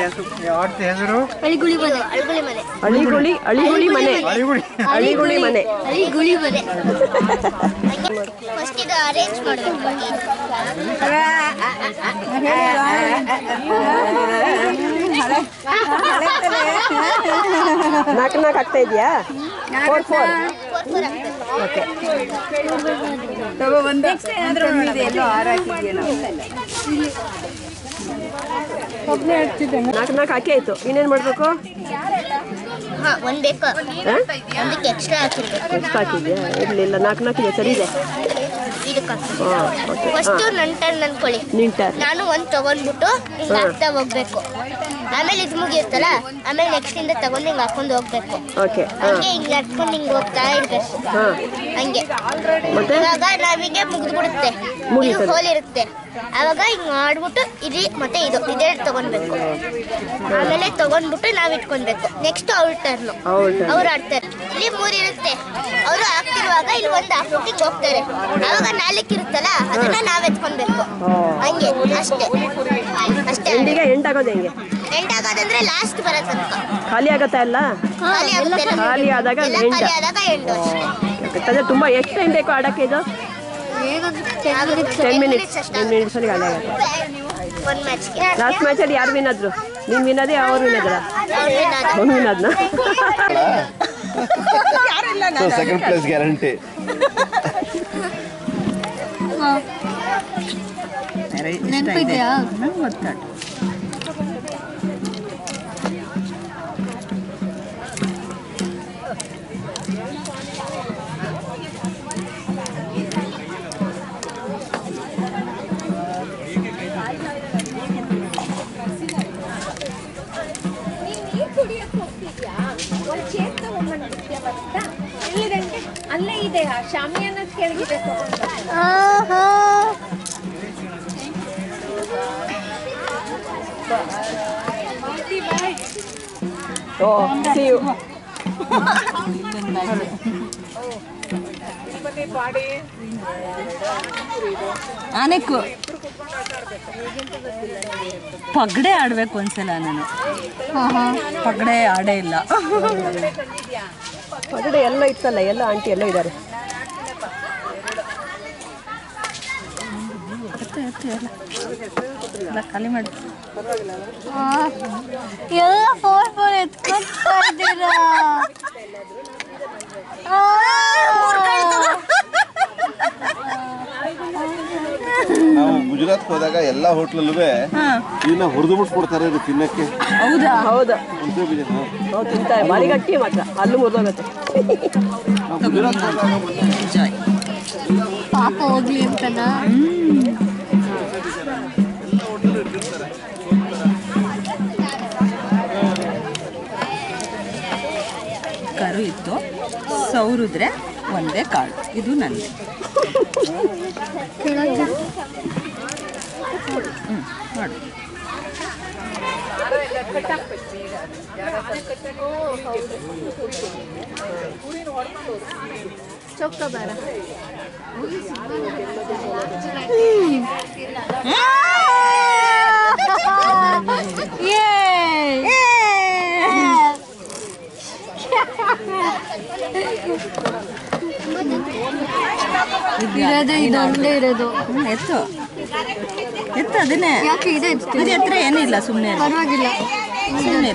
ಹೆಸರು ಅಳಿಗುಳಿ ಮನೆ. ಫಸ್ಟ್ ಇದು ಅರೇಂಜ್ ಮಾಡಬೇಕು. ನಾಲ್ಕು ಆಗ್ತಾ ಇದೆಯಾ? ಓಕೆ. ನಾಲ್ಕು ಹಾಕಿ ಆಯ್ತು. ಇನ್ನೇನು ಮಾಡಬೇಕು? ಒಂದು ಬೇಕು, ಒಂದಕ್ಕೆ ಎಕ್ಸ್ಟ್ರಾ ಹಾಕಿದ್ಯಾ? ಇರಲಿಲ್ಲ, ನಾಲ್ಕು ಇದೆ, ಸರಿ ಇದೆ. ಫಸ್ಟ್ ನಂಟರ್ ಅನ್ಕೊಳ್ಳಿ. ನಾನು ಒಂದು ತಗೊಂಡ್ಬಿಟ್ಟು ಹಿಂಗೆ ಹಾಕ್ತಾ ಹೋಗ್ಬೇಕು. ಆಮೇಲೆ ಇದು ಮುಗಿಯುತ್ತಲ್ಲ, ಆಮೇಲೆ ನೆಕ್ಸ್ಟ್ ಇಂದ ತಗೊಂಡು ಹಿಂಗೆ ಹಾಕೊಂಡು ಹೋಗ್ಬೇಕು. ಹಂಗೆ ಹಿಂಗೆ ಹಟ್ಕೊಂಡು ಹಿಂಗೆ ಹೋಗ್ತಾ ಇರ್ಬೇಕು. ಹಂಗೆ ಇವಾಗ ನಾವಿಗೆ ಮುಗಿದ್ಬಿಡುತ್ತೆ, ಹೋಲ್ ಇರುತ್ತೆ. ಆವಾಗ ಹಿಂಗೆ ಮಾಡ್ಬಿಟ್ಟು ಇದು ಮತ್ತೆ ಇದೆರಡು ತಗೊಳ್ಬೇಕು. ಆಮೇಲೆ ತಗೊಂಡ್ಬಿಟ್ಟು ನಾವು ಇಟ್ಕೊಳ್ಬೇಕು. ನೆಕ್ಸ್ಟ್ ಅವ್ರ ಟರ್ನು, ಅವ್ರು ಆಡ್ತಾರೆ. ಇಲ್ಲಿ 3 ಇರುತ್ತೆ, ಅವರು ಹಾಕ್ತಿರುವಾಗ ಇಲ್ಲಿ ಒಂದು ಹಾಕ್ಬಿಟ್ಟು ಹಿಂಗೆ ಹೋಗ್ತಾರೆ. ಆವಾಗ 4 ಇರುತ್ತಲ್ಲ, ಅದನ್ನ ನಾವ್ ಎತ್ಕೊಳ್ಬೇಕು. ಹಂಗೆ ಅಷ್ಟೇ. ಎಂಟಾಗೋದಂದ್ರೆ ಲಾಸ್ಟ್ ಬರೋ ತನಕ. ಖಾಲಿ ಆಗತ್ತಾ? ಎಲ್ಲ ಖಾಲಿ ಆದಾಗ ಎಂಟು ಅಷ್ಟೇ. ತುಂಬಾ ಎಷ್ಟು ಟೈಮ್ ಬೇಕು ಆಡಕ್ಕೆ? ಇದು 10 ಮಿನಿಟ್ಸ್ ಅಲ್ಲಿ ಖಾಲಿ ಆಗುತ್ತೆ. ಲಾಸ್ಟ್ ಮ್ಯಾಚ್ ಅಲ್ಲಿ ಯಾರು ವಿನ್ ಆದ್ರು? ನೀನ್ ವಿನ್ ಆದ್ರೆ ಅವ್ರು ವಿನ್ ಆದ್ರ? ಅವ್ನು ವಿನ್ ಆದ್ನ? Second place guarantee. ನೆನಪಿದ್ಯಾ? ಅಲ್ಲೇ ಇದೆ ಶಾಮಿಯಾನ ಕೆಳಗಿದೆ. ಆನೆಕ್ಕು ಪಗಡೆ ಆಡ್ಬೇಕು ಒಂದ್ಸಲ. ನಾನು ಪಗಡೆ ಆಡೇ ಇಲ್ಲ. ಪಗಡೆ ಎಲ್ಲ ಇತ್ತಲ್ಲ, ಎಲ್ಲ ಆಂಟಿ ಎಲ್ಲ ಇದ್ದಾರೆ. ಖಾಲಿ ಮಾಡಿ ಎಲ್ಲ ಫೋನ್ ಎತ್ಕೊಳ್ತಾ ಇದ್ದೀರಾ? ನಾವು ಗುಜರಾತ್ ಹೋದಾಗ ಎಲ್ಲಾ ಹೋಟ್ಲಲ್ಲೂ ಇದನ್ನ ಹುರಿದು ಬಿಟ್ಕೊಡ್ತಾರೆ ತಿನ್ನಕ್ಕೆ. ಹೌದಾ? ಹೌದಾ, ತಿಂತಾರೆ. ಭಾರಿ ಗಟ್ಟಿ ಮಾತ್ರ, ಅಲ್ಲೂ ಮುರಿದೋಗತ್ತೆ. ಗುಜರಾತ್ ಪಾಪ ಹೋಗ್ಲಿ ಅಂತನಾ? ಕರು ಇತ್ತು, ಸೌರಿದ್ರೆ ಒಂದೇ ಕಾಳು. ಇದು ನಂದೆ. ಮಾಡು. ಚೊಕ್ಕಬಾರ ಇರೋದು ಇದೊಂದೇ ಇರೋದು. ಎತ್ತು ಎತ್ತು ಅದನ್ನೇ. ಯಾಕೆ ಇದೆ ಇದು ಎತ್ತರ ಏನಿಲ್ಲ, ಸುಮ್ಮನೆ ಪರವಾಗಿಲ್ಲ. ಸುಮ್ಮನೆ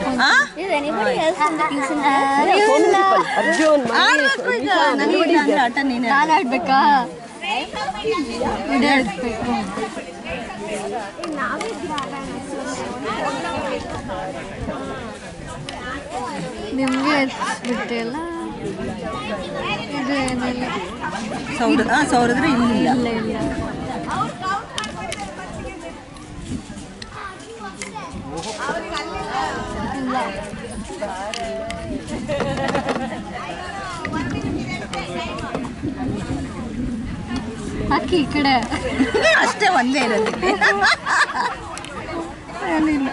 ಆಟ ನೀನು ನಾನು ಆಡ್ಬೇಕಾ? ಇದೇ ಆಡ್ಬೇಕು. ನಿಮ್ಗೆ ಬಿಟ್ಟೆ ಅಲ್ಲ ಇದು ಏನಿಲ್ಲ. ಸೌರಿದ್ರೆ ಇಲ್ಲ. ಇಲ್ಲ ಇಲ್ಲ. ಹಾಕಿ ಈ ಕಡೆ ಅಷ್ಟೇ, ಒಂದೇ ಇರೋದು. ಏನಿಲ್ಲ.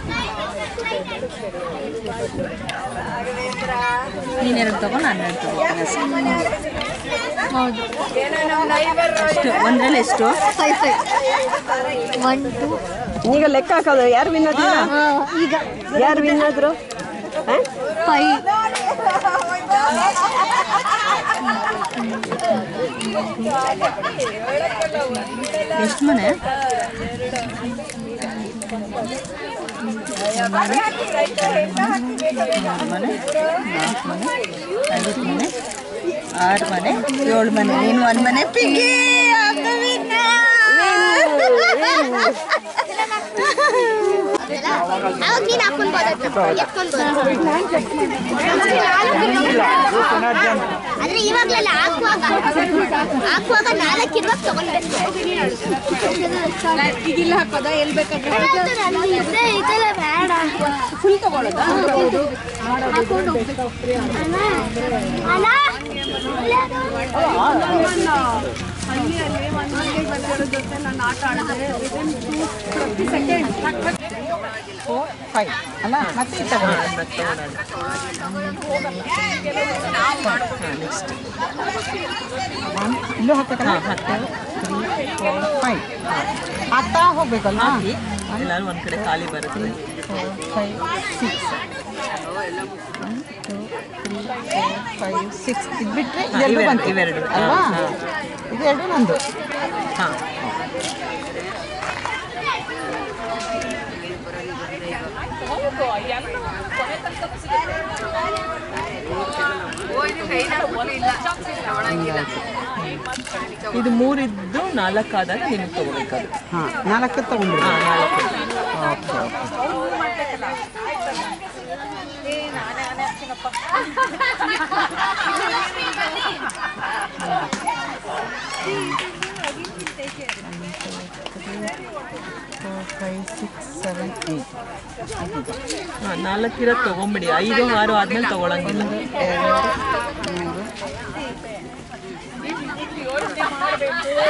ನೀನೆರಡು ತಗೋ, ನಾನು 2 ತಗೋತೀನಿ ಅಷ್ಟೇ. ಹೌದು. ಎಷ್ಟು? ಒಂದರಲ್ಲಿ ಎಷ್ಟು? 5 1 2 ಈಗ ಲೆಕ್ಕ ಹಾಕೋದು ಯಾರು ವಿನ್ ಆದ್ರು ಈಗ ಯಾರು ವಿನ್ ಆದ್ರು ಪೈ ಎಷ್ಟು ಮನೆ ಮನೆ 4 ಮನೆ 5 ಮನೆ 6 ಮನೆ 7 ಮನೆ ನೀನು 1 ಮನೆ ಪಿಂಗಿ ಅವಾಗ ನೀನು ಆದ್ರೆ ಇವಾಗಲೆಲ್ಲ ಹಾಕುವಾಗ 4 ಇರುವಾಗ ತಗೊಂಡ್ಬೇಕು ಈಗಿಲ್ಲ ಹಾಕೋದ ಎಲ್ಲಿ ಬೇಕಾದ್ರೆ ಇದೆಲ್ಲ ಬೇಡ ಫುಲ್ ತಗೊಳ್ಳೋದಾ ಹಾಕೊಂಡು ಹೋಗ್ಬೇಕು ಅಲ್ಲ ಅಲ್ಲ ಮತ್ತೆ ಇಲ್ಲೂ ಹಾಕ್ಬೇಕಲ್ಲ 5 ಆಗ್ತಾ ಹೋಗ್ಬೇಕಲ್ಲ ಎಲ್ಲರೂ ಒಂದ್ ಕಡೆ ಖಾಲಿ ಬರುತ್ತೆ 4 5 6 1 2 3 4 5 6 ಇದು ಬಿಟ್ಟರೆ ಇವೆರಡು ಬಂತು ಇವೆರಡು ಅಲ್ವಾ ಇದೆರಡು ನಂದು ಹಾಂ ಇದು 3 ಇದ್ದು 4 ಆದಾಗ ನಿಮ್ಗೆ ತಗೋಬೇಕಾದ್ರೆ ಹಾಂ 4 ತಗೊಂಡ್ರಿ ಹಾಂ 4 ಇರೋದು ತೊಗೊಂಬಿಡಿ 5 6 ಆದ್ಮೇಲೆ ತೊಗೊಳಂಗಿಲ್ಲ 1 2 3